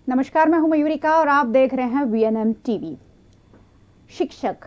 नमस्कार, मैं हूं मयूरिका और आप देख रहे हैं वीएनएम टीवी। शिक्षक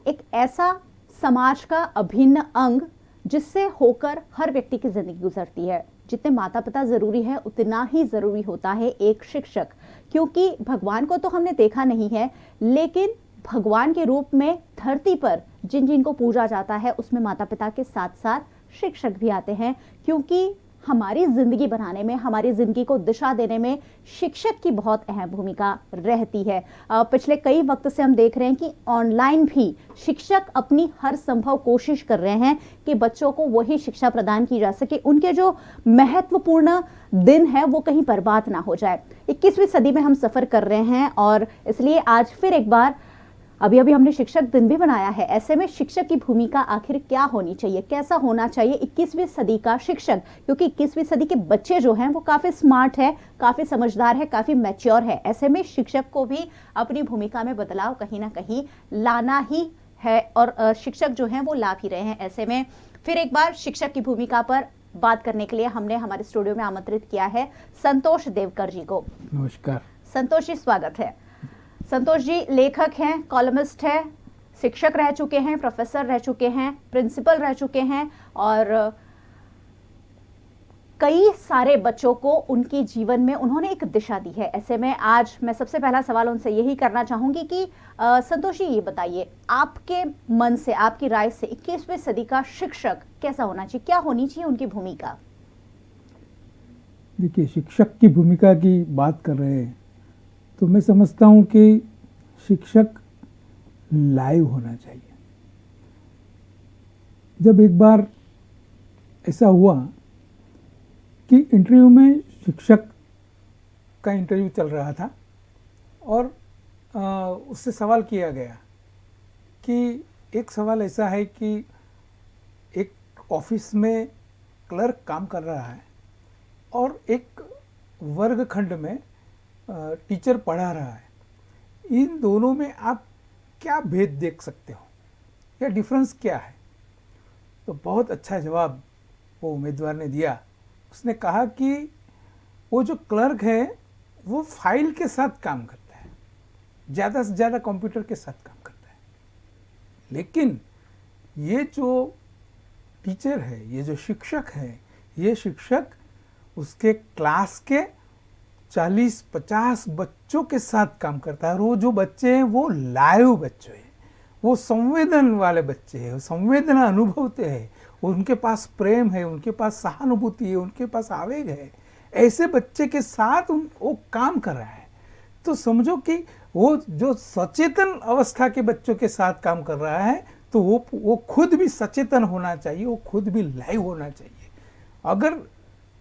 एक ऐसा समाज का अभिन्न अंग जिससे होकर हर व्यक्ति की जिंदगी गुजरती है। जितने माता पिता जरूरी है उतना ही जरूरी होता है एक शिक्षक, क्योंकि भगवान को तो हमने देखा नहीं है, लेकिन भगवान के रूप में धरती पर जिन जिन को पूजा जाता है उसमें माता पिता के साथ साथ शिक्षक भी आते हैं, क्योंकि हमारी जिंदगी बनाने में, हमारी जिंदगी को दिशा देने में शिक्षक की बहुत अहम भूमिका रहती है। पिछले कई वक्त से हम देख रहे हैं कि ऑनलाइन भी शिक्षक अपनी हर संभव कोशिश कर रहे हैं कि बच्चों को वही शिक्षा प्रदान की जा सके, उनके जो महत्वपूर्ण दिन है वो कहीं बर्बाद ना हो जाए। 21वीं सदी में हम सफर कर रहे हैं और इसलिए आज फिर एक बार अभी अभी हमने शिक्षक दिन भी बनाया है। ऐसे में शिक्षक की भूमिका आखिर क्या होनी चाहिए, कैसा होना चाहिए 21वीं सदी का शिक्षक, क्योंकि 21वीं सदी के बच्चे जो हैं वो काफी स्मार्ट है, काफी समझदार है, काफी मैच्योर है। ऐसे में शिक्षक को भी अपनी भूमिका में बदलाव कहीं ना कहीं लाना ही है और शिक्षक जो हैं वो ला भी रहे हैं। ऐसे में फिर एक बार शिक्षक की भूमिका पर बात करने के लिए हमने हमारे स्टूडियो में आमंत्रित किया है संतोष देवकर जी को। नमस्कार संतोष जी, स्वागत है। संतोष जी लेखक हैं, कॉलमिस्ट हैं, शिक्षक रह चुके हैं, प्रोफेसर रह चुके हैं, प्रिंसिपल रह चुके हैं और कई सारे बच्चों को उनके जीवन में उन्होंने एक दिशा दी है। ऐसे में आज मैं सबसे पहला सवाल उनसे यही करना चाहूंगी कि संतोष जी ये बताइए, आपके मन से, आपकी राय से 21वीं सदी का शिक्षक कैसा होना चाहिए, क्या होनी चाहिए उनकी भूमिका? देखिए, शिक्षक की भूमिका की बात कर रहे हैं तो मैं समझता हूँ कि शिक्षक लाइव होना चाहिए। जब एक बार ऐसा हुआ कि इंटरव्यू में शिक्षक का इंटरव्यू चल रहा था और उससे सवाल किया गया कि एक सवाल ऐसा है कि एक ऑफिस में क्लर्क काम कर रहा है और एक वर्गखंड में टीचर पढ़ा रहा है, इन दोनों में आप क्या भेद देख सकते हो या डिफरेंस क्या है? तो बहुत अच्छा जवाब वो उम्मीदवार ने दिया। उसने कहा कि वो जो क्लर्क है वो फाइल के साथ काम करता है, ज़्यादा से ज़्यादा कंप्यूटर के साथ काम करता है, लेकिन ये जो टीचर है, ये जो शिक्षक है, ये शिक्षक उसके क्लास के 40-50 बच्चों के साथ काम करता है और वो जो बच्चे हैं वो लाइव बच्चे हैं, वो संवेदन वाले बच्चे हैं, संवेदना अनुभवते हैं, उनके पास प्रेम है, उनके पास सहानुभूति है, उनके पास आवेग है। ऐसे बच्चे के साथ वो काम कर रहा है। तो समझो कि वो जो सचेतन अवस्था के बच्चों के साथ काम कर रहा है तो वो खुद भी सचेतन होना चाहिए, वो खुद भी लाइव होना चाहिए। अगर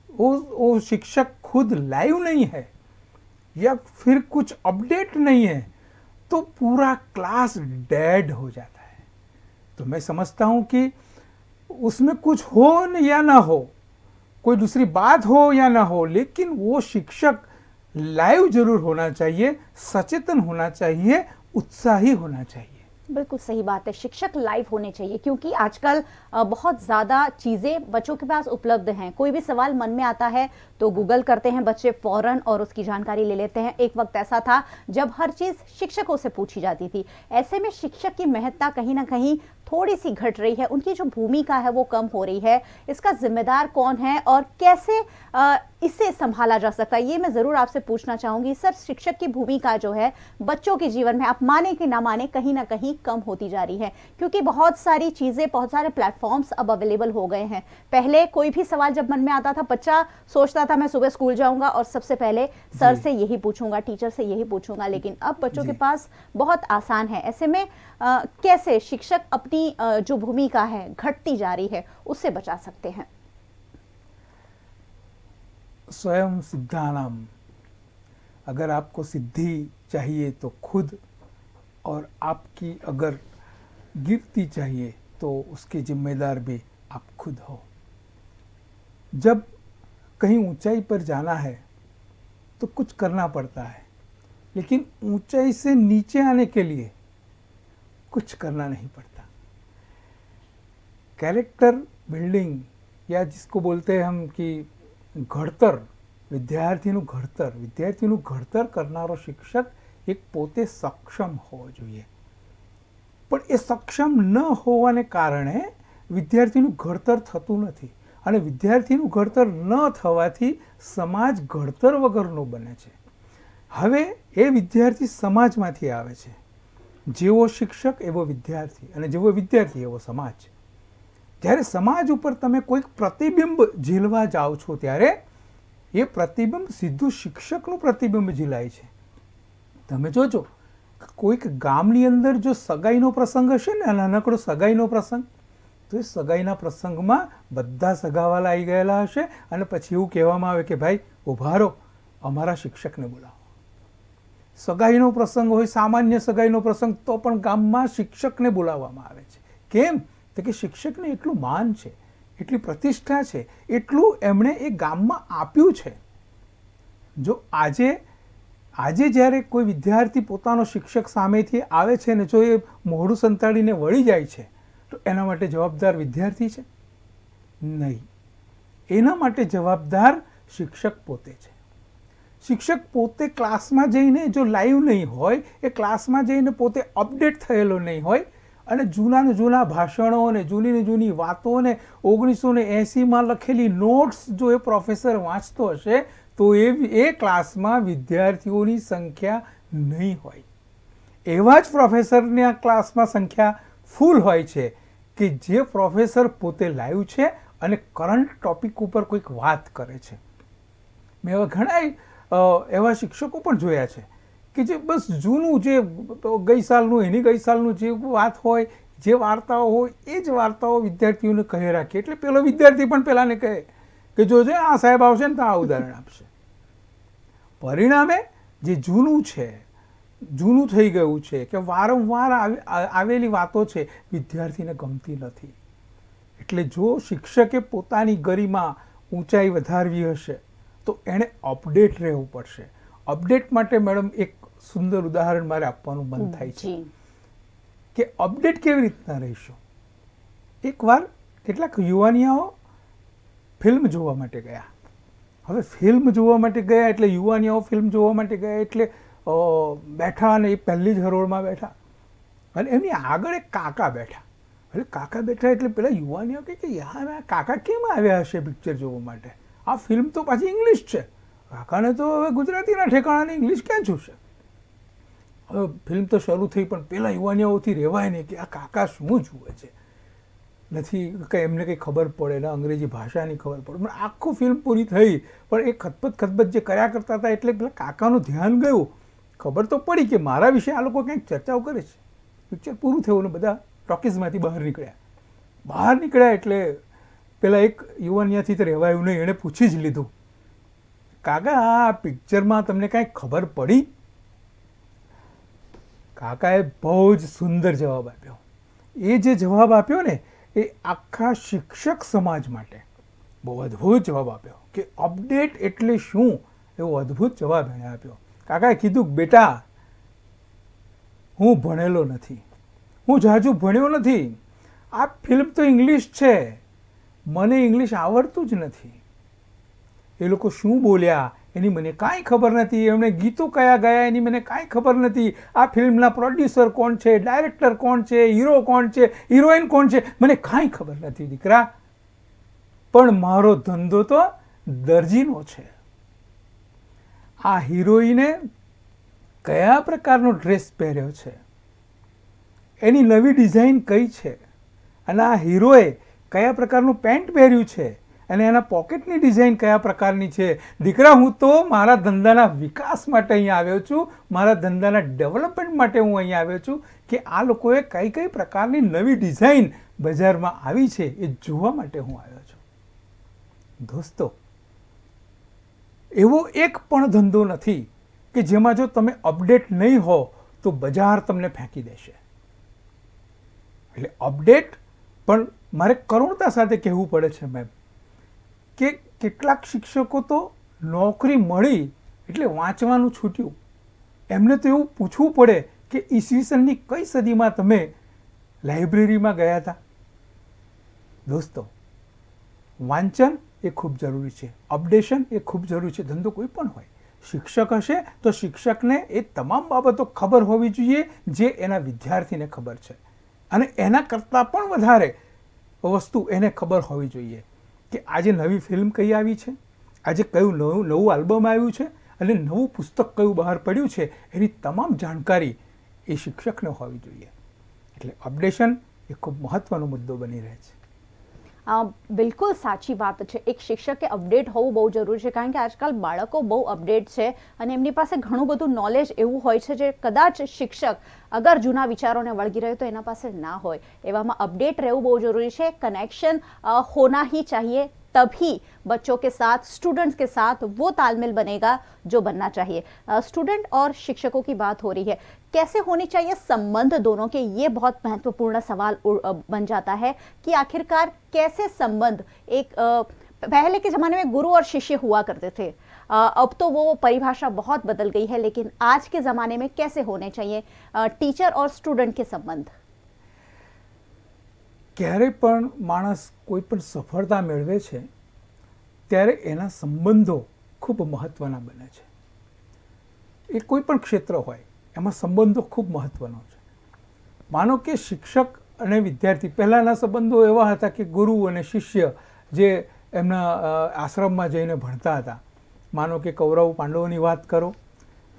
वो शिक्षक खुद लाइव नहीं है या फिर कुछ अपडेट नहीं है तो पूरा क्लास डेड हो जाता है। तो मैं समझता हूं कि उसमें कुछ हो या ना हो, कोई दूसरी बात हो या ना हो, लेकिन वो शिक्षक लाइव जरूर होना चाहिए, सचेतन होना चाहिए, उत्साही होना चाहिए। बिल्कुल सही बात है, शिक्षक लाइव होने चाहिए, क्योंकि आजकल बहुत ज़्यादा चीज़ें बच्चों के पास उपलब्ध हैं। कोई भी सवाल मन में आता है तो गूगल करते हैं बच्चे फौरन और उसकी जानकारी ले लेते हैं। एक वक्त ऐसा था जब हर चीज़ शिक्षकों से पूछी जाती थी। ऐसे में शिक्षक की महत्ता कहीं ना कहीं थोड़ी सी घट रही है, उनकी जो भूमिका है वो कम हो रही है। इसका जिम्मेदार कौन है और कैसे इसे संभाला जा सकता है, ये मैं ज़रूर आपसे पूछना चाहूँगी। सर, शिक्षक की भूमिका जो है बच्चों के जीवन में, आप माने कि ना माने, कहीं ना कहीं कम होती जा रही है, क्योंकि बहुत सारी चीज़ें, बहुत सारे प्लेटफॉर्म्स अब अवेलेबल हो गए हैं। पहले कोई भी सवाल जब मन में आता था, बच्चा सोचता था मैं सुबह स्कूल जाऊंगा और सबसे पहले सर से यही पूछूंगा, टीचर से यही पूछूंगा, लेकिन अब बच्चों के पास बहुत आसान है। ऐसे में कैसे शिक्षक अपनी जो भूमिका है घटती जा रही है उससे बचा सकते हैं? स्वयं सिद्धानाम, अगर आपको सिद्धि चाहिए तो खुद, और आपकी अगर कीर्ति चाहिए तो उसके जिम्मेदार भी आप खुद हो। जब कहीं ऊंचाई पर जाना है तो कुछ करना पड़ता है, लेकिन ऊंचाई से नीचे आने के लिए कुछ करना नहीं पड़ता। कैरेक्टर बिल्डिंग, या जिसको बोलते हैं हम कि घड़तर, વિદ્યાર્થીનું ઘડતર કરનારો શિક્ષક એક પોતે સક્ષમ હોવો જોઈએ. પણ એ સક્ષમ ન હોવાને કારણે વિદ્યાર્થીનું ઘડતર થતું નથી, અને વિદ્યાર્થીનું ઘડતર ન થવાથી સમાજ ઘડતર વગરનો બને છે. હવે એ વિદ્યાર્થી સમાજમાંથી આવે છે. જેવો શિક્ષક એવો વિદ્યાર્થી, અને જેવો વિદ્યાર્થી એવો સમાજ. જ્યારે સમાજ ઉપર તમે કોઈક પ્રતિબિંબ ઝીલવા જાઓ છો ત્યારે એ પ્રતિબિંબ સીધું શિક્ષકનું પ્રતિબિંબ ઝીલાય છે. તમે જોજો કોઈક ગામની અંદર જો સગાઈનો પ્રસંગ હશે ને, નાનકડો સગાઈનો પ્રસંગ, તો એ સગાઈના પ્રસંગમાં બધા સગાવાલા આવી ગયેલા હશે, અને પછી એવું કહેવામાં આવે કે ભાઈ ઊભા રહો, અમારા શિક્ષકને બોલાવો. સગાઈનો પ્રસંગ હોય, સામાન્ય સગાઈનો પ્રસંગ, તો પણ ગામમાં શિક્ષકને બોલાવવામાં આવે છે. કેમ? તો કે શિક્ષકને એટલું માન છે, એટલી પ્રતિષ્ઠા છે, એટલું એમણે એ ગામમાં આપ્યું છે. જો આજે જ્યારે કોઈ વિદ્યાર્થી પોતાનો શિક્ષક સામેથી આવે છે ને જો એ મોઢું સંતાડીને વળી જાય છે, તો એના માટે જવાબદાર વિદ્યાર્થી છે? નહીં. એના માટે જવાબદાર શિક્ષક પોતે છે. શિક્ષક પોતે ક્લાસમાં જઈને જો લાઈવ નહીં હોય, એ ક્લાસમાં જઈને પોતે અપડેટ થયેલો નહીં હોય, અને જૂના ભાષણો અને જૂની વાતોને 1980માં લખેલી નોટ્સ જો એ પ્રોફેસર વાંચતો હશે તો એ ક્લાસમાં વિદ્યાર્થીઓની સંખ્યા નહીં હોય. એવા જ પ્રોફેસરની આ ક્લાસમાં સંખ્યા ફૂલ હોય છે કે જે પ્રોફેસર પોતે લાઈવ છે અને કરંટ ટોપિક ઉપર કોઈક વાત કરે છે. મેં એવા ઘણા એવા શિક્ષકો પણ જોયા છે કે જે બસ જૂનું, જે ગઈ સાલનું જે વાત હોય, જે વાર્તાઓ હોય, એ જ વાર્તાઓ વિદ્યાર્થીઓને કહી રાખે. એટલે પેલો વિદ્યાર્થી પણ પેલાને કહે કે જોજે આ સાહેબ આવશે ને તો આ ઉદાહરણ આપશે. પરિણામે જે જૂનું થઈ ગયું છે, કે વારંવાર આવેલી વાતો છે, વિદ્યાર્થીને ગમતી નથી. એટલે જો શિક્ષકે પોતાની ગરિમા ઊંચાઈ વધારવી હશે તો એણે અપડેટ રહેવું પડશે. અપડેટ માટે મેડમ એક સુંદર ઉદાહરણ મારે આપવાનું મન થાય છે કે અપડેટ કેવી રીતના રહીશું. એકવાર કેટલાક યુવાનિયાઓ ફિલ્મ જોવા માટે ગયા. હવે ફિલ્મ જોવા માટે ગયા એટલે યુવાનિયાઓ ફિલ્મ જોવા માટે ગયા એટલે બેઠા, અને એ પહેલી જ હરોળમાં બેઠા, અને એમની આગળ એક કાકા બેઠા. એટલે કાકા બેઠા એટલે પેલા યુવાનિયાઓ કહે કે યાર આ કાકા કેમ આવ્યા હશે પિક્ચર જોવા માટે? આ ફિલ્મ તો પાછી ઇંગ્લિશ છે, કાકાને તો હવે ગુજરાતીના ઠેકાણાને ઇંગ્લિશ ક્યાં જોશે? હવે ફિલ્મ તો શરૂ થઈ, પણ પેલા યુવાનિયાઓથી રહેવાય નહીં કે આ કાકા શું જુએ છે. નથી કંઈ એમને કંઈ ખબર પડે, ને અંગ્રેજી ભાષાની ખબર પડે. પણ આખું ફિલ્મ પૂરી થઈ, પણ એ ખતબત જે કર્યા કરતા હતા એટલે પેલા કાકાનું ધ્યાન ગયું. ખબર તો પડી કે મારા વિશે આ લોકો કંઈક ચર્ચાઓ કરે છે. પિક્ચર પૂરું થયું ને બધા ટોકીઝમાંથી બહાર નીકળ્યા એટલે પેલા એક યુવાનિયાથી તો રહેવાયું નહીં, એણે પૂછી જ લીધું, કાકા આ પિક્ચરમાં તમને કાંઈ ખબર પડી? કાકાએ બહુ જ સુંદર જવાબ આપ્યો. એ જે જવાબ આપ્યો ને એ આખા શિક્ષક સમાજ માટે બહુ અદ્ભુત જવાબ આપ્યો કે અપડેટ એટલે શું, એવો અદ્ભુત જવાબ એણે આપ્યો. કાકાએ કીધું, બેટા હું ભણેલો નથી, હું ઝાઝું ભણ્યો નથી, આ ફિલ્મ તો ઇંગ્લિશ છે, મને ઇંગ્લિશ આવડતું જ નથી. એ લોકો શું બોલ્યા એની મને કાંઈ ખબર નથી, એમણે ગીતો કયા ગયા એની મને કાંઈ ખબર નથી, આ ફિલ્મના પ્રોડ્યુસર કોણ છે, ડાયરેક્ટર કોણ છે, હીરો કોણ છે, હિરોઈન કોણ છે, મને કાંઈ ખબર નથી દીકરા. પણ મારો ધંધો તો દરજીનો છે. આ હિરોઈને કયા પ્રકારનો ડ્રેસ પહેર્યો છે, એની નવી ડિઝાઇન કઈ છે, અને આ હીરોએ કયા પ્રકારનું પેન્ટ પહેર્યું છે, અને એના પોકેટની ડિઝાઇન કયા પ્રકારની છે. દીકરા હું તો મારા ધંધાના વિકાસ માટે અહીંયા આવ્યો છું, મારા ધંધાના ડેવલપમેન્ટ માટે હું અહીંયા આવ્યો છું કે આ લોકોએ કઈ પ્રકારની નવી ડિઝાઇન બજારમાં આવી છે એ જોવા માટે હું આવ્યો છું. દોસ્તો, એવો એક પણ ધંધો નથી કે જેમાં જો તમે અપડેટ નહીં હો તો બજાર તમને ફેંકી દેશે. એટલે અપડેટ પણ મારે કરુણતા સાથે કહેવું પડે છે મેમ કે કેટલાક શિક્ષકો તો નોકરી મળી એટલે વાંચવાનું છૂટ્યું. એમને તો એવું પૂછવું પડે કે ઈસવીસનની કઈ સદીમાં તમે લાઇબ્રેરીમાં ગયા હતા. દોસ્તો, વાંચન એ ખૂબ જરૂરી છે, અપડેશન એ ખૂબ જરૂરી છે. ધંધો કોઈ પણ હોય, શિક્ષક હશે તો શિક્ષકને એ તમામ બાબતો ખબર હોવી જોઈએ જે એના વિદ્યાર્થીને ખબર છે, અને એના કરતાં પણ વધારે વસ્તુ એને ખબર હોવી જોઈએ કે આજે નવી ફિલ્મ કઈ આવી છે, આજે કયું નવું આલ્બમ આવ્યું છે, અને નવું પુસ્તક કયું બહાર પડ્યું છે, એની તમામ જાણકારી એ શિક્ષકને હોવી જોઈએ. એટલે અપડેશન એ ખૂબ મહત્વનો મુદ્દો બની રહે છે. બિલકુલ સાચી વાત છે. એક શિક્ષકે અપડેટ હોવું બહુ જરૂરી છે, કારણ કે આજકાલ બાળકો બહુ અપડેટ છે અને એમની પાસે ઘણું બધું નોલેજ એવું હોય છે જે કદાચ શિક્ષક અગર જૂના વિચારોને વળગી રહ્યો તો એના પાસે ના હોય. એવામાં અપडेट રહેવું બહુ જરૂરી છે. कनेक्शन होना ही चाहिए, तभी बच्चों के साथ, स्टूडेंट्स के साथ वो तालमेल बनेगा जो बनना चाहिए. स्टूडेंट और शिक्षकों की बात हो रही है, कैसे होनी चाहिए संबंध दोनों के, ये बहुत महत्वपूर्ण सवाल बन जाता है कि आखिरकार कैसे संबंध एक पहले के ज़माने में गुरु और शिष्य हुआ करते थे, अब तो वो परिभाषा बहुत बदल गई है, लेकिन आज के ज़माने में कैसे होने चाहिए टीचर और स्टूडेंट के संबंध? ક્યારે પણ માણસ કોઈ પણ સફળતા મેળવે છે ત્યારે એના સંબંધો ખૂબ મહત્ત્વના બને છે. એ કોઈ પણ ક્ષેત્ર હોય એમાં સંબંધો ખૂબ મહત્ત્વનો છે. માનો કે શિક્ષક અને વિદ્યાર્થી, પહેલાંના સંબંધો એવા હતા કે ગુરુ અને શિષ્ય જે એમના આશ્રમમાં જઈને ભણતા હતા. માનો કે કૌરવ પાંડવોની વાત કરો,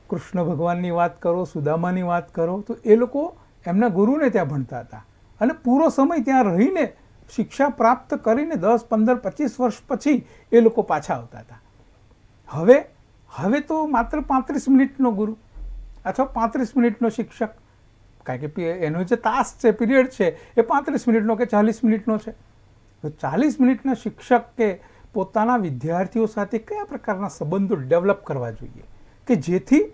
કૃષ્ણ ભગવાનની વાત કરો, સુદામાની વાત કરો, તો એ લોકો એમના ગુરુને ત્યાં ભણતા હતા અને પૂરો સમય ત્યાં રહીને શિક્ષા પ્રાપ્ત કરીને 10, 15, 25 વર્ષ પછી એ લોકો પાછા આવતા હતા. હવે તો માત્ર 35 મિનિટનો ગુરુ અથવા 35 મિનિટનો શિક્ષક, કારણ કે એનો જે તાસ છે, પીરિયડ છે, એ 35 મિનિટનો કે 40 મિનિટનો છે. તો 40 મિનિટના શિક્ષકે પોતાના વિદ્યાર્થીઓ સાથે કયા પ્રકારના સંબંધો ડેવલપ કરવા જોઈએ કે જેથી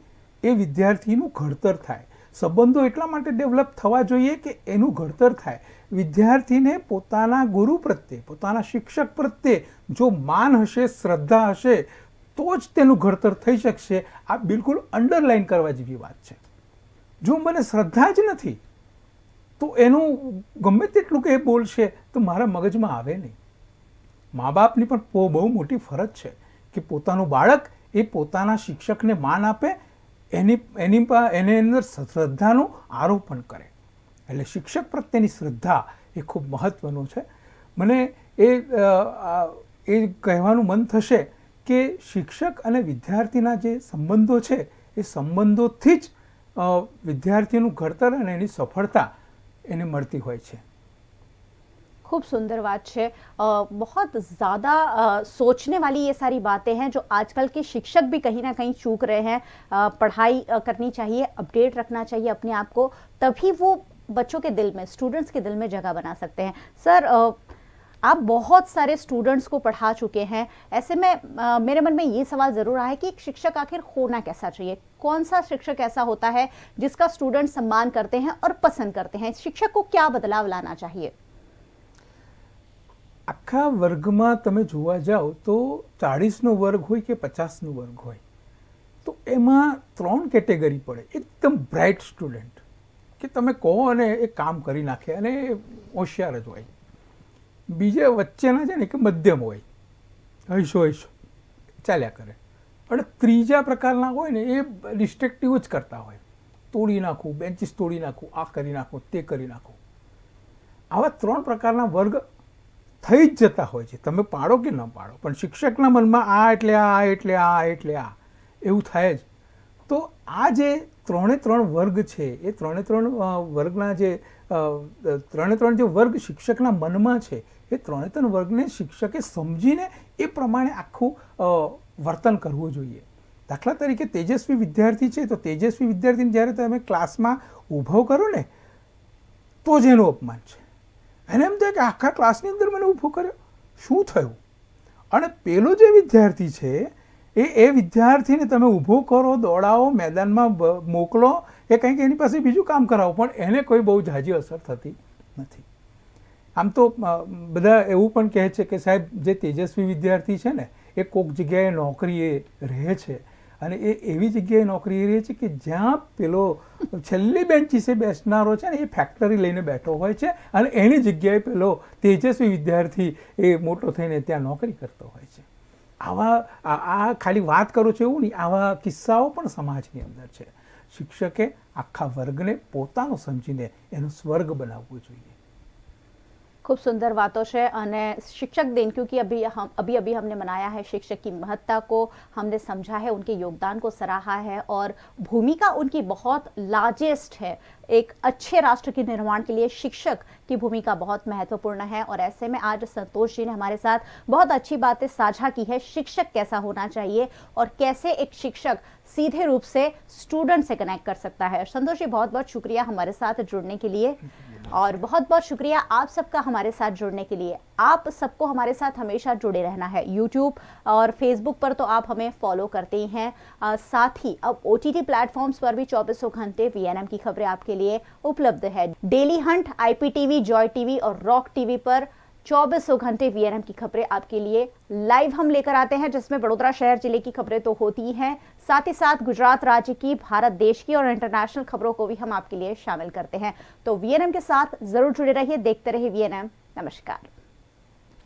એ વિદ્યાર્થીનું ઘડતર થાય. સંબંધો એટલા માટે ડેવલપ થવા જોઈએ કે એનું ઘડતર થાય. વિદ્યાર્થીને પોતાના ગુરુ પ્રત્યે, પોતાના શિક્ષક પ્રત્યે જો માન હશે, શ્રદ્ધા હશે, તો જ તેનું ઘડતર થઈ શકશે. આ બિલકુલ અંડરલાઈન કરવા જેવી વાત છે. જો મને શ્રદ્ધા જ નથી તો એનું ગમે તેટલું કે એ બોલશે તો મારા મગજમાં આવે નહીં. મા બાપની પણ બહુ મોટી ફરજ છે કે પોતાનું બાળક એ પોતાના શિક્ષકને માન આપે, એને અંદર શ્રદ્ધાનું આરોપણ કરે. એટલે શિક્ષક પ્રત્યેની શ્રદ્ધા એ ખૂબ મહત્ત્વનું છે. મને એ કહેવાનું મન થશે કે શિક્ષક અને વિદ્યાર્થીના જે સંબંધો છે એ સંબંધોથી જ વિદ્યાર્થીનું ઘડતર અને એની સફળતા એને મળતી હોય છે. खूब सुंदर बात है. बहुत ज़्यादा सोचने वाली ये सारी बातें हैं जो आजकल के शिक्षक भी कहीं ना कहीं चूक रहे हैं. पढ़ाई करनी चाहिए, अपडेट रखना चाहिए अपने आप को, तभी वो बच्चों के दिल में, स्टूडेंट्स के दिल में जगह बना सकते हैं. सर, आप बहुत सारे स्टूडेंट्स को पढ़ा चुके हैं, ऐसे में मेरे मन में ये सवाल ज़रूर आया कि एक शिक्षक आखिर होना कैसा चाहिए? कौन सा शिक्षक ऐसा होता है जिसका स्टूडेंट सम्मान करते हैं और पसंद करते हैं? शिक्षक को क्या बदलाव लाना चाहिए? આખા વર્ગમાં તમે જોવા જાઓ તો 40નો વર્ગ હોય કે 50નો વર્ગ હોય તો એમાં 3 કેટેગરી પડે. એકદમ બ્રાઇટ સ્ટુડન્ટ કે તમે કહો અને એ કામ કરી નાખે અને હોશિયાર જ હોય. બીજા વચ્ચેના છે ને કે મધ્યમ હોય, હૈશો ચાલ્યા કરે. અને ત્રીજા પ્રકારના હોય ને એ ડિસ્ટ્રક્ટિવ જ કરતા હોય, તોડી નાખું, બેન્ચીસ તોડી નાખું, આ કરી નાખું, તે કરી નાખું. આવા 3 પ્રકારના વર્ગ થઈ જ જતા હોય છે, તમે પાડો કે ન પાડો. પણ શિક્ષકના મનમાં આ એટલે આ, એટલે આ, એટલે આ એવું થાય જ. તો આ જે 3 વર્ગ છે એ 3 વર્ગના જે 3 જે વર્ગ શિક્ષકના મનમાં છે એ 3 વર્ગને શિક્ષકે સમજીને એ પ્રમાણે આખું વર્તન કરવું જોઈએ. દાખલા તરીકે તેજસ્વી વિદ્યાર્થી છે તો તેજસ્વી વિદ્યાર્થીને જ્યારે તમે ક્લાસમાં ઊભો કરો ને તો જ એનું અપમાન છે. એને એમ થાય કે આખા ક્લાસની અંદર મને ઊભો કર્યો, શું થયું? અને પેલો જે વિદ્યાર્થી છે એ વિદ્યાર્થીને તમે ઊભો કરો, દોડાવો, મેદાનમાં મોકલો, એ કંઈક એની પાસે બીજું કામ કરાવો, પણ એને કોઈ બહુ ઝાઝી અસર થતી નથી. આમ તો બધા એવું પણ કહે છે કે સાહેબ જે તેજસ્વી વિદ્યાર્થી છે ને એ કોઈક જગ્યાએ નોકરીએ રહે છે અને એ એવી જગ્યાએ નોકરી રહી છે કે જ્યાં પેલો છેલ્લી બેન્ચીસે બેસનારો છે ને એ ફેક્ટરી લઈને બેઠો હોય છે અને એની જગ્યાએ પેલો તેજસ્વી વિદ્યાર્થી એ મોટો થઈને ત્યાં નોકરી કરતો હોય છે. આવા આ ખાલી વાત કરું છું એવું નહીં, આવા કિસ્સાઓ પણ સમાજની અંદર છે. શિક્ષકે આખા વર્ગને પોતાનો સમજીને એનો સ્वर्ग બનાવવો જોઈએ. खूब सुंदर बातों से અને शिक्षक दिन, क्योंकि अभी हमने मनाया है शिक्षक की महत्ता को, हमने समझा है, उनके योगदान को सराहा है और भूमिका उनकी बहुत लार्जेस्ट है. एक अच्छे राष्ट्र के निर्माण के लिए शिक्षक की भूमिका बहुत महत्वपूर्ण है और ऐसे में आज संतोष जी ने हमारे साथ बहुत अच्छी बातें साझा की है. शिक्षक कैसा होना चाहिए और कैसे एक शिक्षक सीधे रूप से स्टूडेंट से कनेक्ट कर सकता है. संतोष जी, बहुत बहुत शुक्रिया हमारे साथ जुड़ने के लिए और बहुत बहुत शुक्रिया आप सबका हमारे साथ जुड़ने के लिए. आप सबको हमारे साथ हमेशा जुड़े रहना है. यूट्यूब और फेसबुक पर तो आप हमें फॉलो करते ही हैं, साथ ही अब OTT प्लेटफॉर्म्स पर भी 24 घंटे VNM की खबरें आपके लिए उपलब्ध है. Daily Hunt, IPTV, Joy TV और रॉक टीवी पर 24 घंटे VNM की खबरें आपके लिए लाइव हम लेकर आते हैं, जिसमें बड़ोदरा शहर जिले की खबरें तो होती हैं, साथ ही साथ गुजरात राज्य की, भारत देश की और इंटरनेशनल खबरों को भी हम आपके लिए शामिल करते हैं. तो VNM के साथ जरूर जुड़े रहिए, देखते रहिए VNM. नमस्कार.